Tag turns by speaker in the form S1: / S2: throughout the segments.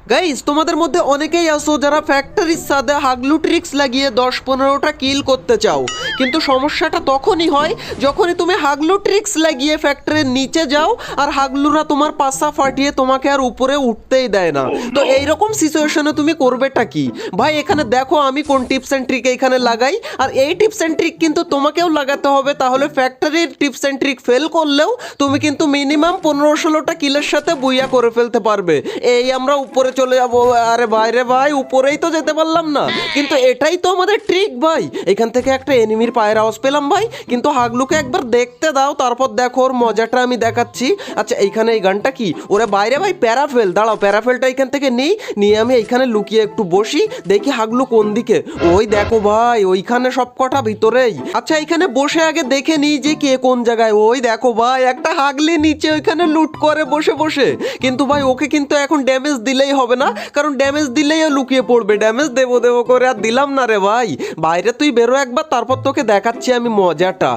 S1: Guys, তোমাদের মধ্যে অনেকেই আছো যারা ফ্যাক্টরির সাথে হাগলু ট্রিক্স লাগিয়ে 10-15টা কিল করতে চাও, কিন্তু সমস্যাটা তখনই হয় যখনই তুমি হাগলু ট্রিক্স লাগিয়ে ফ্যাক্টরির নিচে যাও আর হাগলুরা তোমার পাশা ফাটিয়ে তোমাকে আর উপরে উঠতেই দেয় না। তো এইরকম সিচুয়েশনে তুমি করবেটা কি ভাই? এখানে দেখো আমি কোন টিপস অ্যান্ড ট্রিক এখানে লাগাই, আর এই টিপস অ্যান্ড ট্রিক কিন্তু তোমাকেও লাগাতে হবে, তাহলে ফ্যাক্টরির টিপস অ্যান্ড ট্রিক ফেল করলেও তুমি কিন্তু মিনিমাম 15-16টা কিলের সাথে বুইয়া করে ফেলতে পারবে। এই আমরা উপরে চলে যাবো। আরে ভাই রে ভাই, উপরেই তো যেতে পারলাম না, কিন্তু এটাই তো আমাদের ট্রিক ভাই। এখান থেকে একটা এনিমির পায়ের আওয়াজ পেলাম ভাই, কিন্তু হাগলুকে একবার দেখতে দাও, তারপর দেখো ওর মজাটা আমি দেখাচ্ছি। আচ্ছা, এইখানে এই গানটা কি? ওরে বাইরে ভাই, প্যারাফেল। দাঁড়াও, প্যারাফেলটা এখান থেকে নিয়ে আমি এইখানে লুকিয়ে একটু বসি, দেখি হাগলু কোন দিকে। ওই দেখো ভাই, ওইখানে সব কটা ভিতরেই। আচ্ছা, এখানে বসে আগে দেখে নিই যে কে কোন জায়গায়। ওই দেখো ভাই, একটা হাগলি নিচে ওইখানে লুট করে বসে বসে। কিন্তু ভাই ওকে কিন্তু এখন ড্যামেজ দিলেই হবে না, কারণ ড্যামেজ দিলেই ও লুকিয়ে পড়বে। ড্যামেজ দেবো দেবো করে আর দিলাম না রে ভাই। বাইরে তুই বেরো একবার, তারপর তোকে দেখাচ্ছি আমি মজাটা।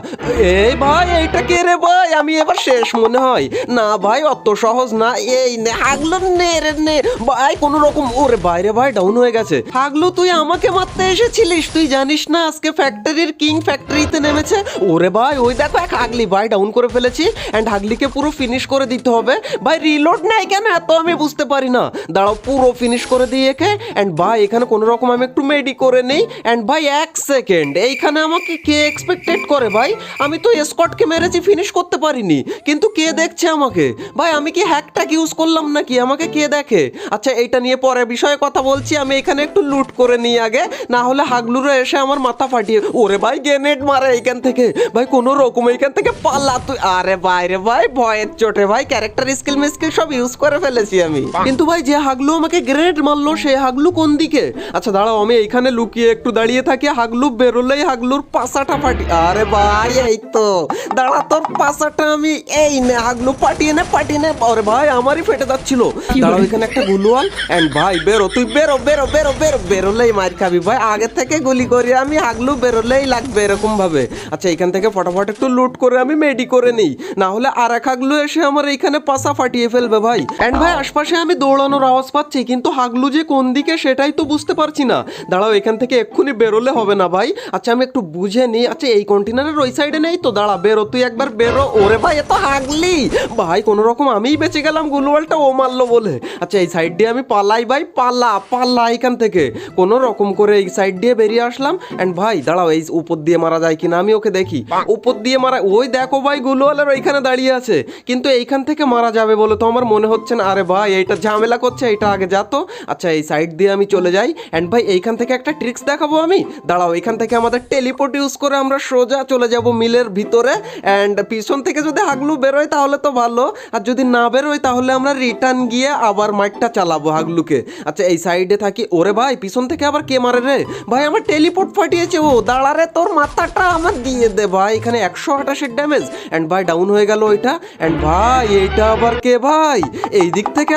S1: এই ভাই, এইটা কে রে ভাই? আমি এবার শেষ মনে হয়। না ভাই, অত সহজ না। এই নে হাগলু, নে রে নে ভাই, কোন রকম। ওরে বাইরে ভাই, ডাউন হয়ে গেছে। হাগলু, তুই আমাকে মারতে এসেছিলিস? তুই জানিস না আজকে ফ্যাক্টরির কিং ফ্যাক্টরিতে নেমেছে? ওরে ভাই, ওই দেখো এক হাগলি ভাই, ডাউন করে ফেলেছি। এন্ড হাগলিকে পুরো ফিনিশ করে দিতে হবে ভাই। রিলোড নেই কেন এত আমি বুঝতে পারি না। দাঁড়াও, পুরো ফিনিশ করে দিই একে। এন্ড ভাই এখানে কোনো রকম আমি একটু মেডি করে নেই। এন্ড ভাই 1 সেকেন্ড, এইখানে আমাকে কে এক্সপেক্টেড করে ভাই? আমি তো স্কটকে মেরেছি, ফিনিশ করতে পারিনি, কিন্তু কে দেখছে আমাকে ভাই? আমি কি হ্যাকটাক ইউজ করলাম নাকি? আমাকে কে দেখে? আচ্ছা, এইটা নিয়ে পরে বিষয়ে কথা বলছি। আমি এখানে একটু লুট করে নিই আগে, না হলে হাগলুরা এসে আমার মাথা ফাটিয়ে। ওরে ভাই, গ্রেনেড মারে এইখান থেকে ভাই, কোনো রকম এইখান থেকে পালা তুই। আরে ভাই রে ভাই, ভয়ের চোটে ভাই ক্যারেক্টার স্কিল মিস্কিল সব ইউজ করে ফেলেছি আমি। কিন্তু ভাই যে হাগলু আমাকে গ্রেনেড মারলো, সে হাগলু কোন দিকে? আচ্ছা দাঁড়াও, আমি এইখানে লুকিয়ে একটু দাঁড়িয়ে থাকি। হাগলু বেরোলেই হাগলুর পাশাটা ফাটি। আরে ভাই, এই তো দাঁড়া, তোর পাশাটা আমি এই নে। হাগলু পাঠিয়ে নে, পাঠিয়ে নে। আরে ভাই, আমারই ফেটে যাচ্ছিল। দাঁড়াও, এখানে একটা গুলওয়াল। এন্ড ভাই বেরো, তুই বেরো বেরো বেরো বেরো। বেরোলেই মার খাবি ভাই, আগে থেকে গুলি করি আমি। হাগলু বেরোলেই লাগবে এরকম ভাবে। আচ্ছা, এখান থেকে ফটাফট একটু লুট করে আমি মেডি করে নিই, না হলে আর এক হাগলু এসে আমার এইখানে পাশা ফাটিয়ে ফেলবে ভাই। এন্ড ভাই আশপাশে আমি দৌড়ানোর আওয়াজ পাচ্ছি, কিন্তু হাগলু যে কোন দিকে সেটাই তো বুঝতে পারছি না। দাঁড়াও, এখান থেকে এক্ষুনি বেরোলে হবে না ভাই। আচ্ছা, আমি একটু বুঝে নিই। আচ্ছা, এই কন্টেনারের ওই সাইডে নেই তো? দাঁড়া, বেরো তুই একবার বেরো। ওরে ভাই, এ তো হাগলি ভাই, কোন রকম আমিই বেঁচে গেলাম, গুলওয়ালটা ও মারলো বলে। আচ্ছা, এই সাইড দিয়ে আমি পালাই ভাই, পালা পালা এখান থেকে। কোন রকম করে এই সাইড দিয়ে বেরিয়ে আসলাম। এন্ড ভাই দাঁড়াও, এই উপর দিয়ে মারা যায় কিনা আমি ওকে দেখি। উপর দিয়ে মারা, ওই দেখো ভাই, গুলওয়ালের ওইখানে দাঁড়িয়ে আছে, কিন্তু এইখান থেকে মারা যাবে বলে তো আমার মনে হচ্ছে না। আরে ভাই, এইটা ঝামেলা করছে, এইটা আগে যাতো। আচ্ছা, এই সাইড দিয়ে আমি চলে যাই। এন্ড ভাই এইখান থেকে একটা ট্রিক্স দেখাবো আমি। দাঁড়াও, এখান থেকে আমাদের টেলিপোর্ট ইউজ করে আমরা সোজা চলে যাব মিলের ভিতরে। এন্ড পিছন থেকে যদি হাগলু বেরোয় তাহলে তো ভালো, আর যদি না বেরোয় তাহলে আমরা রিটার্ন গিয়ে আবার মাইটটা চালাবো হাগলুকে। আচ্ছা, এই সাইডে থাকি। ওরে ভাই, পিছন থেকে আবার কে মারে রে ভাই? আমার টেলিপোর্ট ফাটিয়েছে ও। দাঁড়া রে, তোর মাথাটা আমার দিয়ে দে ভাই। এখানে 128 ড্যামেজ। এন্ড ভাই ডাউন হয়ে গেল ওইটা। এন্ড ভাই এইটা আবার কে ভাই? এই দিক থেকে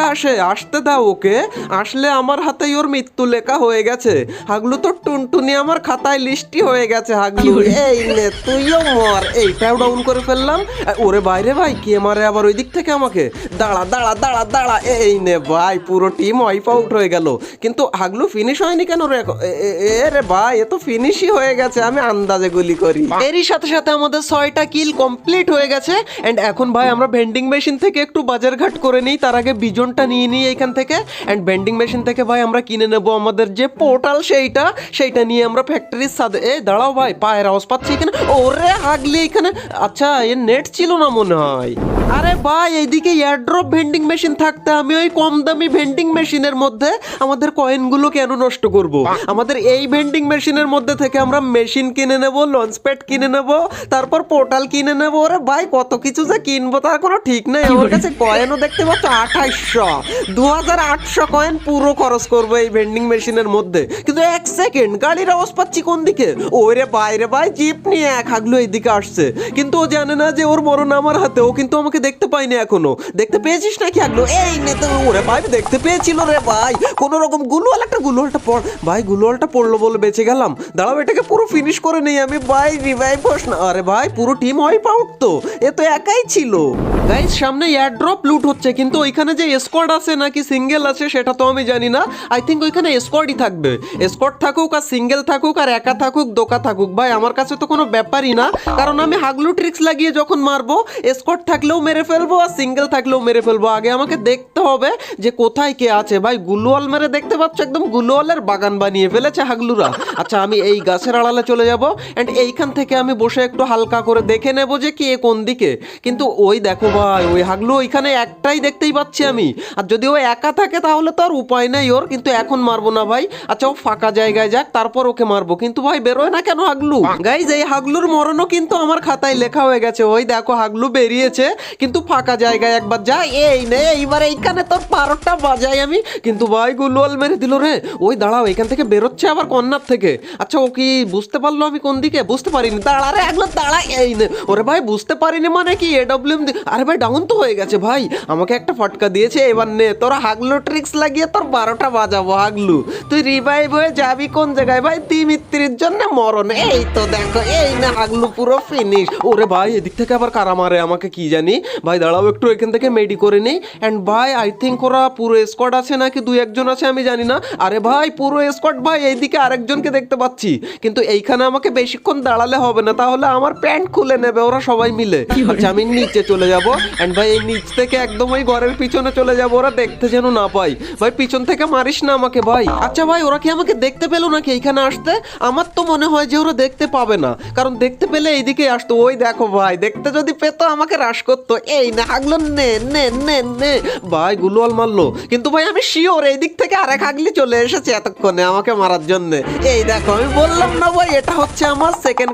S1: আসতে দাও ওকে। আসলে আমার হাতেই ওর মৃত্যু লেখা হয়ে গেছে। হাগলু তো টুনটুনি আমার খাতায় লিস্টি হয়ে গেছে। হাগলু এই নে, তুইও মর। এইটাও ডাউন করে ফেললাম। ওরে বাইরে ভাই, কে মারে আবার ওই দিক থেকে আমাকে? দাঁড়া দাঁড়া দাঁড়া দাঁড়া, এই নে ভাই, পুরো টিম ওয়াইপ আউট হয়ে গেল। কিন্তু হাগলু ফিনিশ হয়নি কেন রে? রে ভাই, এ তো ফিনিশই হয়ে গেছে, আমি আন্দাজে গুলি করি। এরই সাথে সাথে আমাদের 6টা কিল কমপ্লিট হয়ে গেছে। এন্ড এখন ভাই আমরা ভেন্ডিং মেশিন থেকে একটু বাজারঘাট করে নিই, তার আগে বিজনটা নিয়ে নিই এখান থেকে। এন্ড ভেন্ডিং মেশিন থেকে ভাই আমরা কিনে নেব আমাদের যে পোর্টাল, সেইটা নিয়ে আমরা ফ্যাক্টরির সাথে। এই দাঁড়াও ভাই, পায়ের আওয়াজ পাচ্ছি এখানে। ওরে হাগলি এখানে। আচ্ছা, এর নেট ছিল না মনে হয়। আরে ভাই, এইদিকে এয়ারড্রপ ভেন্ডিং মেশিন থাকতে আমি ওই কম দামি ভেন্ডিং মেশিনের মধ্যে আমাদের কয়েনগুলো কেন নষ্ট করব? আমাদের এই ভেন্ডিং মেশিনের মধ্যে থেকে আমরা মেশিন কিনে নেব, লঞ্চ প্যাড কিনে নেব, তারপর পোর্টাল কিনে নেব। ওরে ভাই, কত কিছু যে কিনবো তার কোনো ঠিক নেই। আমার কাছে কয়েনও দেখতে পাচ্ছ 2800, 2800 কয়েন পুরো খরচ করবো এই ভেন্ডিং মেশিনের মধ্যে। কিন্তু 1 সেকেন্ড, গাড়ির আওয়াজ পাচ্ছি কোন দিকে? ওরে বাইরে ভাই, জিপ নিয়ে এক হাগলু এইদিকে আসছে, কিন্তু ও জানে না যে ওর মরণ আমার হাতে। ও কিন্তু আমাকে দেখতে পাইনি এখনো। দেখতে পেয়েছিস নাকি হাগলু? এই নে তো। ওরে ভাই, দেখতে পেয়েছিল রে ভাই। কোন রকম গুলওয়ালটা পড় ভাই, গুলওয়ালটা পড়লো বলে বেঁচে গেলাম। দাঁড়াও, এটাকে পুরো ফিনিশ করে নেই আমি ভাই। রিভাইভ হোস না। আরে ভাই, পুরো টিম ওয়াইপ আউট তো। এ তো একাই ছিল। গাইস, সামনে এয়ারড্রপ লুট হচ্ছে, কিন্তু ওইখানে যে স্কোয়াড আছে নাকি সিঙ্গেল সিঙ্গেল আছে সেটা তো আমি জানি না, আই থিঙ্ক ওইখানে স্কোয়াডই থাকবে। স্কোয়াড থাকুক আর সিঙ্গেল থাকুক আর একা থাকুক দোকা থাকুক ভাই আমার কাছে তো কোনো ব্যাপারই না, কারণ আমি হাগলু ট্রিক্স লাগিয়ে যখন মারবো স্কোয়াড থাকলেও মেরে ফেলবো আর সিঙ্গেল থাকলেও মেরে ফেলবো। আগে আমাকে দেখতে হবে যে কোথায় কে আছে। ভাই গুলওয়াল মেরে দেখতে পাচ্ছ একদম গুলওয়ালের বাগান বানিয়ে ফেলেছে হাগলুরা। আচ্ছা আমি এই গাছের আড়ালে চলে যাব অ্যান্ড এইখান থেকে আমি বসে একটু হালকা করে দেখে নেব যে কে কোন দিকে। কিন্তু ওই দেখো ভাই ওই হাগলু ওইখানে একটাই দেখতেই পাচ্ছি আমি, আর যদি ও একা থাকে তাহলে তো আর উপায় নেই ওর, কিন্তু এখন মারবো না ভাই। আচ্ছা ও ফাঁকা জায়গায় যাক তারপর ওকে মারবো, কিন্তু ভাই বেরোয় না কেন হাগলু? গাইজ এই হাগলুর মরণও কিন্তু আমার খাতায় লেখা হয়ে গেছে। ওই দেখো হাগলু বেরিয়েছে কিন্তু ফাঁকা জায়গায় একবার যা, এই নে এইবার এইখানে তোর 12টা বাজাই আমি। কিন্তু ভাই গুলওয়াল মেরে দিল রে। ওই দাঁড়াও এখান থেকে বেরোচ্ছে আবার কর্নার থেকে। আচ্ছা ও কি বুঝতে পারলো আমি কোন দিকে? বুঝতে পারিনি। দাঁড়া রে হাগলু দাঁড়া, এই নে। ওরে ভাই বুঝতে পারিনি মানে কি এডব্লিউএম? আরে ভাই ডাউন তো হয়ে গেছে ভাই, আমাকে একটা ফটকা দিয়েছে। এবার নে তোরা হাগলু ট্রিক্স লাগিয়ে তোর 12টা বাজাবো হাগলু। তুই রিভাইভ হয়ে যাবি কোন জায়গায় ভাই? তিমিত্রির জন্য মরণ। এই তো দেখো এই না হাগলু পুরো ফিনিশ। ওরে ভাই এদিক থেকে আবার কারা মারে আমাকে কি জানি। ভাই দাঁড়াও একটু এখান থেকে মেডি করে নেই। অ্যান্ড ভাই আই থিঙ্ক ওরা পুরো স্কোয়াড আছে নাকি 2-1 আছে আমি জানি না। আরে ভাই পুরো স্কোয়াড ভাই, এইদিকে আরেকজনকে দেখতে পাচ্ছি, কিন্তু এইখানে আমাকে বেশিক্ষণ দাঁড়ালে হবে না, তাহলে আমার প্যান্ট খুলে নেবে ওরা সবাই মিলে। আচ্ছা আমি নিচে চলে যাব অ্যান্ড ভাই এই নিচ থেকে একদম ওই ঘরের পিছনে চলে যাব, ওরা দেখতে যেন না পাই। ভাই পিছন থেকে মারিস না আমাকে ভাই। আচ্ছা ভাই ওরা কি আমাকে দেখতে পেলো নাকি এইখানে আসতে? আমার তো মনে হয় যে ওরা দেখতে পাবে না, কারণ দেখতে পেলে এইদিকে আসতো। ওই দেখো ভাই দেখতে যদি পেতো আমাকে হ্রাস করতো। এই না হাগলু নে নে নে নে। ভাই গুলওয়াল মারলো, কিন্তু ভাই আমি শিওর এই দিক থেকে আরেক হাগলি চলে এসেছে এতক্ষণে আমাকে মারার জন্য। এই দেখো আমি বললাম না ভাই এটা হচ্ছে আমার সেকেন্ড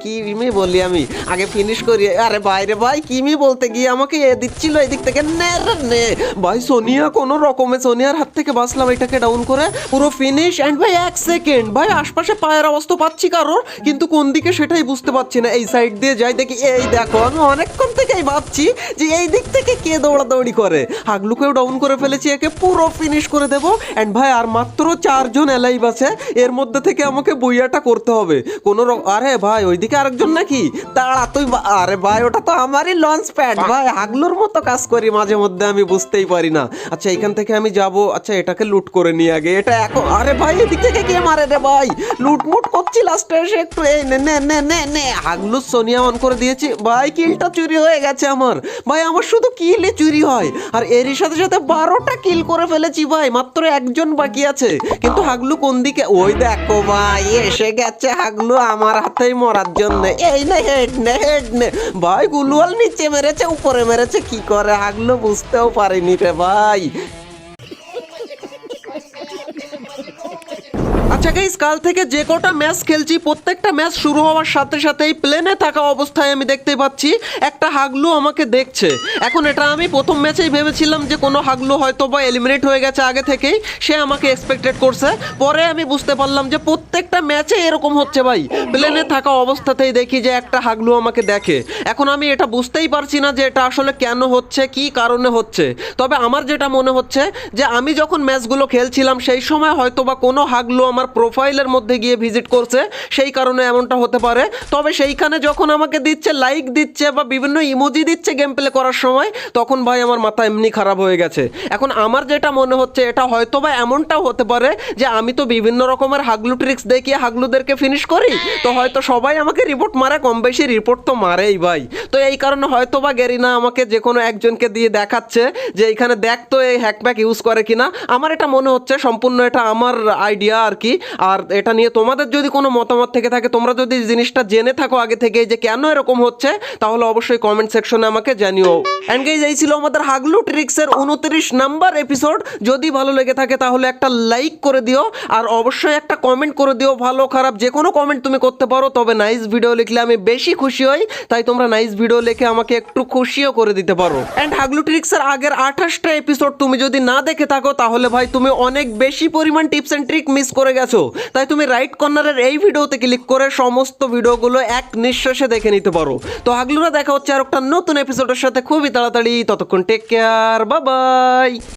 S1: কিমি বলি আমি, আগে ফিনিশ করি। আরে বাইরে ভাই কিমি বলতে গিয়ে আমাকে এ দিচ্ছিল এই দিক থেকে। নে রে নে। ভাই সোনিয়া কোনো রকমে সোনিয়ার হাত থেকে বাঁচলাম এটাকে ডাউন করে পুরো ফিনিশ। অ্যান্ড ভাই 1 সেকেন্ড ভাই আশপাশে পায়ের আওয়াজ তো পাচ্ছি কারোর, কিন্তু কোন দিকে সেটাই বুঝতে পারছি না। এই সাইড দিয়ে যাই দেখি, এই দেখো আমি অনেকক্ষণ থেকেই ভাবছি যে এই দিক থেকে কে দৌড়াদৌড়ি করে। হাগলুকেও ডাউন করে ফেলেছি, একে পুরো ফিনিশ করে দেবো। অ্যান্ড ভাই আর মাত্র 4 জন এলাইভ আছে, এর মধ্যে থেকে আমাকে বইয়াটা করতে হবে কোনো আরে ভাই ওইদিকে আরেকজন নাকি? দাঁড়া তুই। আরে ভাই ওটা তো আমারই লঞ্চ প্যাড ভাই, হাগলুর মতো কাজ করি মাঝে মধ্যে আমি বুঝতেই পারি না। আচ্ছা এখান থেকে আমি যাব। আচ্ছা এটাকে লুট করে নিয়ে আগে এটা এখন। আরে ভাই এদিক থেকে কে মারে রে ভাই? লুটমুট করছি লাস্টে এসে একটু। এই নে নে নে নে নে। হাগলু সোনিয়া অন করে দিয়েছি ভাই, কিলটা চুরি হয়ে গেছে আমার। ভাই আমার শুধু কিলে চুরি হয়, আর এরই সাথে সাথে 12টা কিল করে ফেলেছি ভাই, মাত্র একজন বাকি আছে। কিন্তু হাগলু কোন দিকে? ওই দেখো ভাই এসে গেছে হাগলু আমার হাতেই মরার জন্য। এই নে হেড নে হেড নে। ভাই গুলওয়াল নিচে মেরেছে উপরে মেরেছে কি করে হাগলু বুঝতেও পারিনি রে ভাই। আচ্ছা গাইস কাল থেকে যে কটা ম্যাচ খেলছি প্রত্যেকটা ম্যাচ শুরু হওয়ার সাথে সাথেই প্লেনে থাকা অবস্থায় আমি দেখতে পাচ্ছি একটা হাগলু আমাকে দেখছে। এখন এটা আমি প্রথম ম্যাচেই ভেবেছিলাম যে কোনো হাগলু হয়তো বা এলিমিনেট হয়ে গেছে আগে থেকেই, সে আমাকে এক্সপেক্টেড করছে। পরে আমি বুঝতে পারলাম যে প্রত্যেকটা ম্যাচে এরকম হচ্ছে ভাই, প্লেনে থাকা অবস্থাতেই দেখি যে একটা হাগলু আমাকে দেখে। এখন আমি এটা বুঝতেই পারছি না যে এটা আসলে কেন হচ্ছে, কি কারণে হচ্ছে। তবে আমার যেটা মনে হচ্ছে যে আমি যখন ম্যাচগুলো খেলছিলাম সেই সময় হয়তো বা কোনো হাগলু আমার প্রোফাইলের মধ্যে গিয়ে ভিজিট করছে, সেই কারণে এমনটা হতে পারে। তবে সেইখানে যখন আমাকে দিচ্ছে লাইক দিচ্ছে বা বিভিন্ন ইমোজি দিচ্ছে গেম প্লে করার সময়, তখন ভাই আমার মাথা এমনি খারাপ হয়ে গেছে। এখন আমার যেটা মনে হচ্ছে এটা হয়তো বা এমনটাও হতে পারে যে আমি তো বিভিন্ন রকমের হাগলু ট্রিক্স দেখিয়ে হাগলুদেরকে ফিনিশ করি, তো হয়তো সবাই আমাকে রিপোর্ট মারে, কম বেশি রিপোর্ট তো মারেই ভাই। তো এই কারণে হয়তো বা গেরিনা আমাকে যে কোনো একজনকে দিয়ে দেখাচ্ছে যে এইখানে দেখ তো এই হ্যাকব্যাক ইউজ করে কিনা। আমার এটা মনে হচ্ছে, সম্পূর্ণ এটা আমার আইডিয়া আর কি। আর এটা নিয়ে তোমাদের যদি কোনো মতামত থেকে থাকে, তোমরা যদি জিনিসটা জেনে থাকো আগে থেকে যে কেন এরকম হচ্ছে, তাহলে অবশ্যই কমেন্ট সেকশনে আমাকে জানিও। এন্ড গাইস এই ছিল আমাদের হাগলু ট্রিক্সের 29 নাম্বার এপিসোড। যদি ভালো লেগে থাকে তাহলে একটা লাইক করে দিও, আর অবশ্যই একটা কমেন্ট করে দিও, ভালো খারাপ যে কোনো কমেন্ট তুমি করতে পারো। তবে নাইস ভিডিও লিখলে আমি বেশি খুশি হই, তাই তোমরা নাইস ভিডিও লিখে আমাকে একটু খুশিও করে দিতে পারো। এন্ড হাগলু ট্রিক্সের আগের 28টা এপিসোড তুমি যদি না দেখে থাকো তাহলে ভাই তুমি অনেক বেশি পরিমাণ টিপস এন্ড ট্রিক মিস করে গেছো। তাই তুমি রাইট কর্নারের এই ভিডিওতে ক্লিক করে সমস্ত ভিডিওগুলো এক নিঃশ্বাসে দেখে নিতে পারো। তো হাগলুরা দেখা হচ্ছে আর একটা নতুন এপিসোডের সাথে খুবই তাড়াতাড়ি। ততক্ষণ টেক কেয়ার, বাই বাই।